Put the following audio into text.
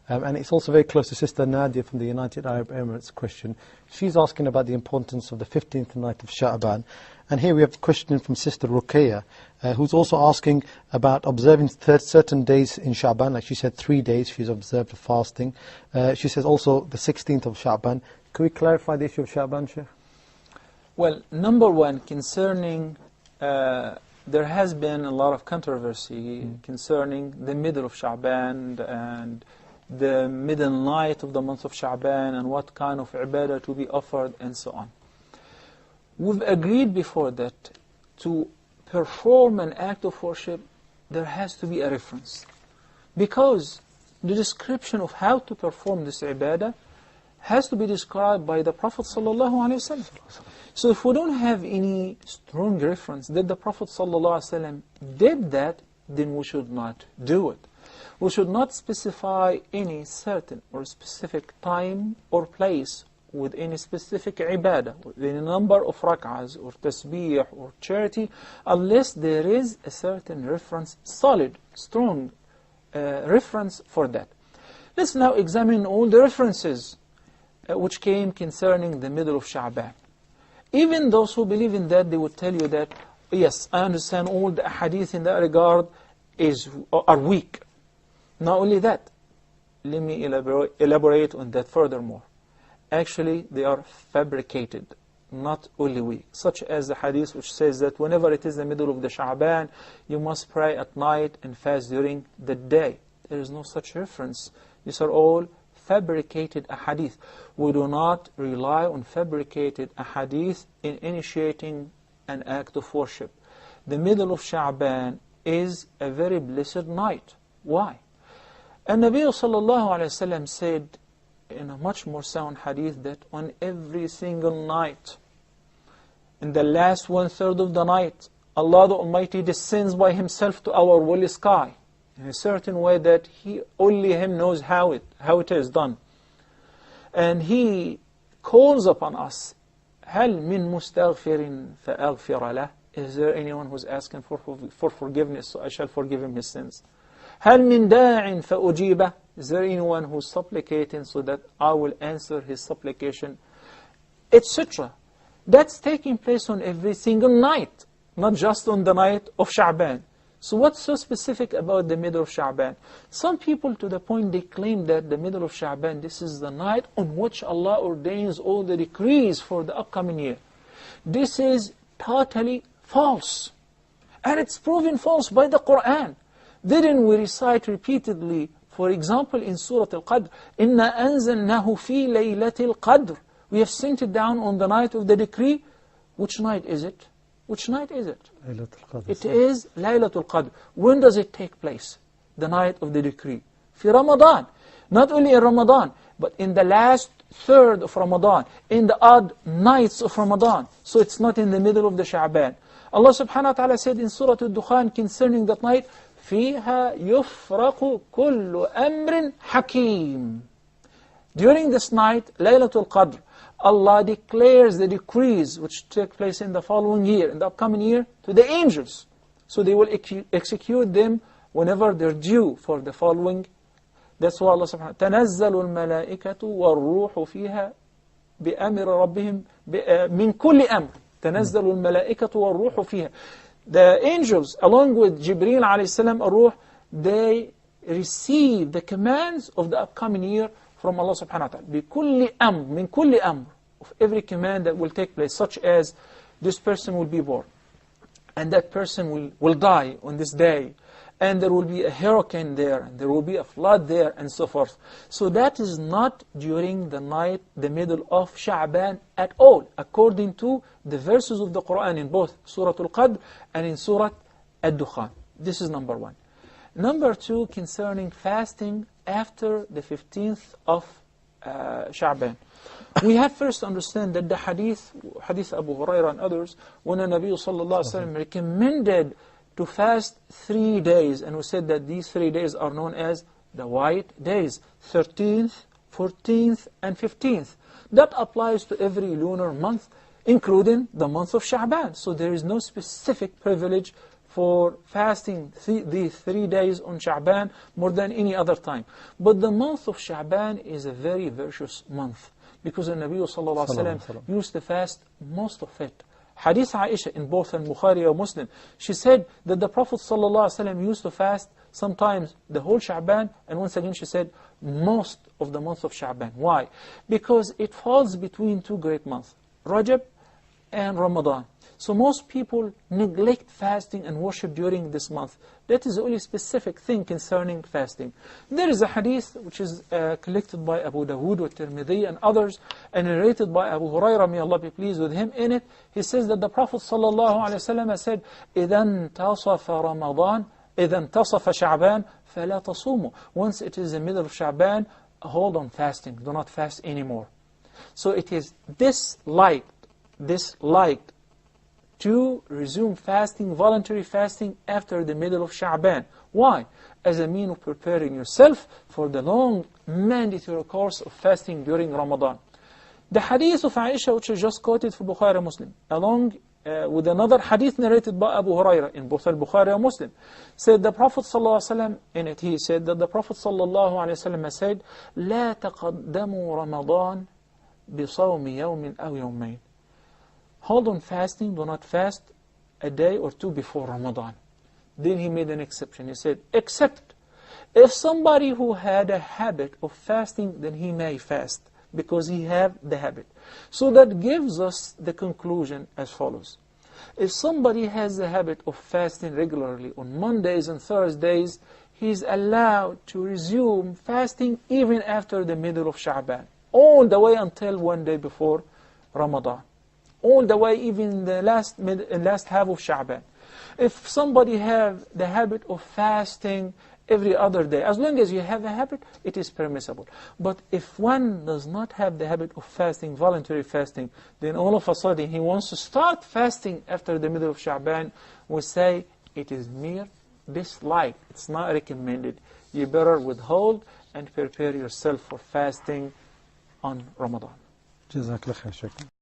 And it's also very close to Sister Nadia from the United Arab Emirates question. She's asking about the importance of the 15th night of Sha'ban. And here we have a question from Sister Ruqayya, who's also asking about observing certain days in Sha'ban. Like she said, 3 days she's observed fasting. She says also the 16th of Sha'ban. Can we clarify the issue of Sha'ban, Sheikh? Well, number one, concerning, there has been a lot of controversy concerning the middle of Sha'ban and the middle night of the month of Sha'ban and what kind of ibadah to be offered and so on. We've agreed before that to perform an act of worship, there has to be a reference. Because the description of how to perform this ibadah has to be described by the Prophet ﷺ. So if we don't have any strong reference that the Prophet ﷺ did that, then we should not do it. We should not specify any certain or specific time or place with any specific ibadah, with any number of rak'ahs or tasbih or charity, unless there is a certain reference, solid, strong reference for that. Let's now examine all the references which came concerning the middle of Sha'ban. Even those who believe in that, they would tell you that, yes, I understand all the hadith in that regard are weak. Not only that, let me elaborate on that furthermore. Actually, they are fabricated, not only weak. Such as the hadith which says that whenever it is the middle of the Sha'ban, you must pray at night and fast during the day. There is no such reference. These are all fabricated ahadith. We do not rely on fabricated ahadith in initiating an act of worship. The middle of Sha'ban is a very blessed night. Why? And Nabi sallallahu alayhi wa sallam said in a much more sound hadith that on every single night, in the last 1/3 of the night, Allah the Almighty descends by Himself to our holy sky in a certain way that only Him knows how it is done. And He calls upon us, هَلْ مِن مُسْتَغْفِرٍ فَأَغْفِرَ لَهُ. Is there anyone who's asking for forgiveness, so I shall forgive him his sins? هَلْ مِن دَاعٍ فَأُجِيبَهُ. Is there anyone who's supplicating so that I will answer his supplication? Etc. That's taking place on every single night, not just on the night of Sha'ban. So what's so specific about the middle of Sha'ban? Some people, to the point they claim that the middle of Sha'ban, this is the night on which Allah ordains all the decrees for the upcoming year. This is totally false. And it's proven false by the Qur'an. Didn't we recite repeatedly, for example, in Surah Al-Qadr, إِنَّا أَنزَلْنَاهُ فِي لَيْلَةِ الْقَدْرِ. We have sent it down on the night of the decree. Which night is it? Which night is it? It is Laylatul Qadr. When does it take place? The night of the decree. في Ramadan. Not only in Ramadan, but in the last 1/3 of Ramadan, in the odd nights of Ramadan. So it's not in the middle of the Sha'ban. Allah subhanahu wa ta'ala said in Surah Al-Dukhan concerning that night, فِيهَا يُفْرَقُ كُلُّ أَمْرٍ حَكِيمٍ. During this night, Laylatul Qadr, Allah declares the decrees which take place in the following year, in the upcoming year, to the angels. So they will execute them whenever they're due for the following. That's why Allah subhanahu wa ta'ala, تَنَزَّلُ الْمَلَائِكَةُ وَالرُّوحُ فِيهَا بِأَمْرِ رَبِّهِمْ مِنْ كُلِّ أَمْرٍ. تَنَزَّلُ الْمَلَائِكَةُ وَالرُّوحُ فِيهَا. The angels, along with Jibreel alayhi salam, ar-Ruh, they receive the commands of the upcoming year from Allah subhanahu wa ta'ala. بِكُلِّ أَمْرٍ مِنْ كُلِّ أَمْرٍ. Of every command that will take place, such as this person will be born, and that person will die on this day, and there will be a hurricane there, and there will be a flood there, and so forth. So that is not during the night, the middle of Sha'ban at all, according to the verses of the Qur'an in both Surah Al-Qadr and in Surah Al-Dukhan. This is number one. Number two, concerning fasting after the 15th of Sha'ban. We have first to understand that the hadith Abu Hurairah and others, when the Nabi sallallahu alaihi wasallam recommended to fast 3 days, and we said that these 3 days are known as the white days, 13th, 14th, and 15th. That applies to every lunar month, including the month of Sha'ban. So there is no specific privilege for fasting the 3 days on Sha'ban more than any other time. But the month of Sha'ban is a very virtuous month, because the Nabi sallallahu alaihi wasallam used to fast most of it. Hadith Aisha in both al-Bukhari or Muslim, she said that the Prophet sallallahu alaihi wasallam used to fast sometimes the whole Sha'ban, and once again she said most of the month of Sha'ban. Why? Because it falls between two great months, Rajab and Ramadan. So most people neglect fasting and worship during this month. That is the only specific thing concerning fasting. There is a hadith which is collected by Abu Dawood wa Tirmidhi and others, and narrated by Abu Hurairah, may Allah be pleased with him. In it, he says that the Prophet ﷺ said, إِذَا انْتَصَفَ رَمَضَانَ إِذَا انْتَصَفَ شَعْبَانَ فَلَا تَصُومُوا. Once it is the middle of Sha'ban, hold on fasting. Do not fast anymore. So it is disliked to resume fasting, voluntary fasting, after the middle of Sha'ban. Why? As a means of preparing yourself for the long mandatory course of fasting during Ramadan. The hadith of Aisha, which I just quoted for Bukhari Muslim, along with another hadith narrated by Abu Hurairah in both al-Bukhari and Muslim, said the Prophet ﷺ, in it he said that the Prophet ﷺ said, لا تقدموا رمضان بصوم يوم أو يومين. Hold on fasting, do not fast a day or two before Ramadan. Then he made an exception. He said, except if somebody who had a habit of fasting, then he may fast, because he have the habit. So that gives us the conclusion as follows. If somebody has the habit of fasting regularly on Mondays and Thursdays, he is allowed to resume fasting even after the middle of Sha'ban, all the way until one day before Ramadan, all the way even in the last half of Sha'ban. If somebody have the habit of fasting every other day, as long as you have a habit, it is permissible. But if one does not have the habit of fasting, voluntary fasting, then all of a sudden he wants to start fasting after the middle of Sha'ban, we say it is mere dislike. It's not recommended. You better withhold and prepare yourself for fasting on Ramadan. Jazakallah khair, Sheikh.